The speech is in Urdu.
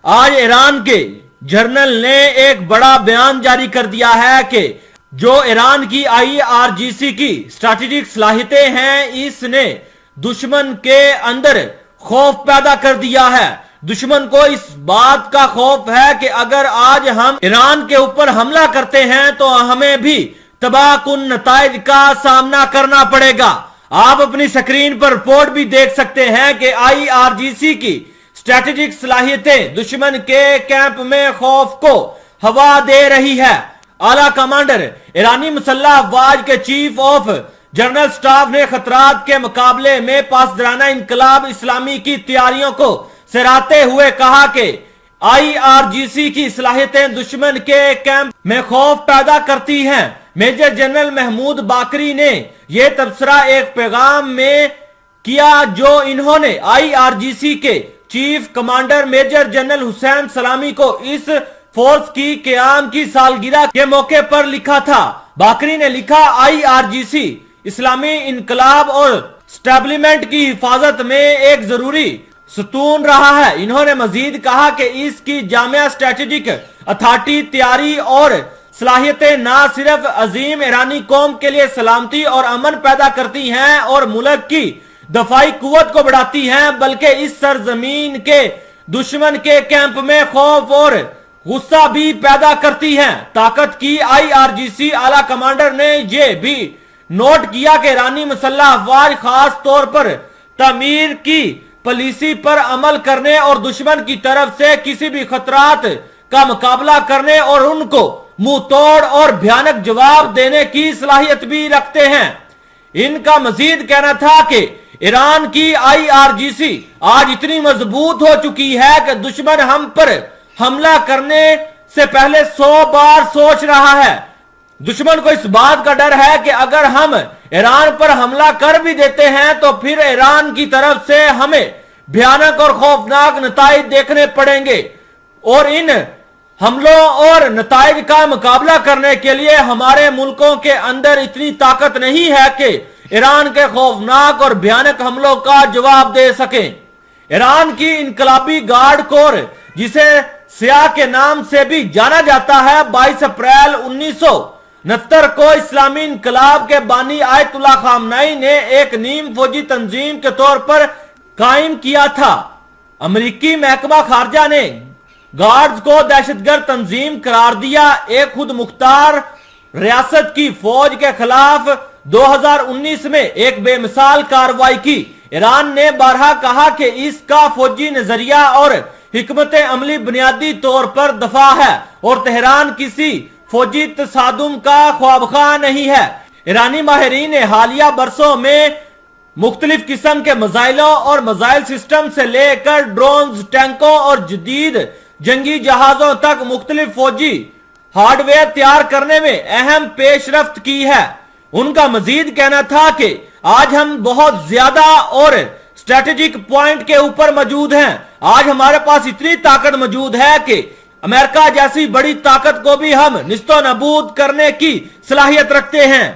آج ایران کے جنرل نے ایک بڑا بیان جاری کر دیا ہے کہ جو ایران کی IRGC کی اسٹریٹجک صلاحیتیں ہیں اس نے دشمن کے اندر خوف پیدا کر دیا ہے. دشمن کو اس بات کا خوف ہے کہ اگر آج ہم ایران کے اوپر حملہ کرتے ہیں تو ہمیں بھی تباہ کن نتائج کا سامنا کرنا پڑے گا. آپ اپنی سکرین پر رپورٹ بھی دیکھ سکتے ہیں کہ IRGC کی اسٹریٹجک صلاحیتیں دشمن کے کیمپ میں خوف کو ہوا دے رہی ہے. اعلیٰ کمانڈر ایرانی مسلح افواج کے چیف آف جنرل سٹاف نے خطرات کے مقابلے میں پاسدارانہ انقلاب اسلامی کی تیاریوں کو سراہتے ہوئے کہا کہ IRGC کی صلاحیتیں دشمن کے کیمپ میں خوف پیدا کرتی ہیں. میجر جنرل محمود باقری نے یہ تبصرہ ایک پیغام میں کیا جو انہوں نے IRGC کے چیف کمانڈر میجر جنرل حسین سلامی کو اس فورس کی قیام کی سالگرہ کے موقع پر لکھا تھا. باقری نے لکھا IRGC اسلامی انقلاب اور اسٹیبلمنٹ کی حفاظت میں ایک ضروری ستون رہا ہے. انہوں نے مزید کہا کہ اس کی جامع اسٹریٹجک اتھارٹی تیاری اور صلاحیتیں نہ صرف عظیم ایرانی قوم کے لیے سلامتی اور امن پیدا کرتی ہیں اور ملک کی دفاعی قوت کو بڑھاتی ہیں بلکہ اس سرزمین کے دشمن کے کیمپ میں خوف اور غصہ بھی پیدا کرتی ہیں. طاقت کی IRGC اعلیٰ کمانڈر نے یہ بھی نوٹ کیا کہ ایرانی مسلح افواج خاص طور پر تعمیر کی پالیسی پر عمل کرنے اور دشمن کی طرف سے کسی بھی خطرات کا مقابلہ کرنے اور ان کو منہ توڑ اور بھیانک جواب دینے کی صلاحیت بھی رکھتے ہیں. ان کا مزید کہنا تھا کہ ایران کی IRGC آج اتنی مضبوط ہو چکی ہے کہ دشمن ہم پر حملہ کرنے سے پہلے 100 بار سوچ رہا ہے. دشمن کو اس بات کا ڈر ہے کہ اگر ہم ایران پر حملہ کر بھی دیتے ہیں تو پھر ایران کی طرف سے ہمیں بھیانک اور خوفناک نتائج دیکھنے پڑیں گے اور ان حملوں اور نتائج کا مقابلہ کرنے کے لیے ہمارے ملکوں کے اندر اتنی طاقت نہیں ہے کہ ایران کے خوفناک اور بھیانک حملوں کا جواب دے سکیں. ایران کی انقلابی گارڈ کور جسے سیاہ کے نام سے بھی جانا جاتا ہے 22 اپریل 1969 کو اسلامی انقلاب کے بانی آیت اللہ خامنئی نے ایک نیم فوجی تنظیم کے طور پر قائم کیا تھا. امریکی محکمہ خارجہ نے گارڈز کو دہشت گرد تنظیم قرار دیا. ایک خود مختار ریاست کی فوج کے خلاف 2019 میں ایک بے مثال کارروائی کی. ایران نے بارہا کہا کہ اس کا فوجی نظریہ اور حکمت عملی بنیادی طور پر دفاع ہے اور تہران کسی فوجی تصادم کا خواہاں نہیں ہے. ایرانی ماہرین نے حالیہ برسوں میں مختلف قسم کے میزائلوں اور میزائل سسٹم سے لے کر ڈرونز، ٹینکوں اور جدید جنگی جہازوں تک مختلف فوجی ہارڈ ویئر تیار کرنے میں اہم پیش رفت کی ہے. ان کا مزید کہنا تھا کہ آج ہم بہت زیادہ اور اسٹریٹجک پوائنٹ کے اوپر موجود ہیں. آج ہمارے پاس اتنی طاقت موجود ہے کہ امریکہ جیسی بڑی طاقت کو بھی ہم نیست و نابود کرنے کی صلاحیت رکھتے ہیں.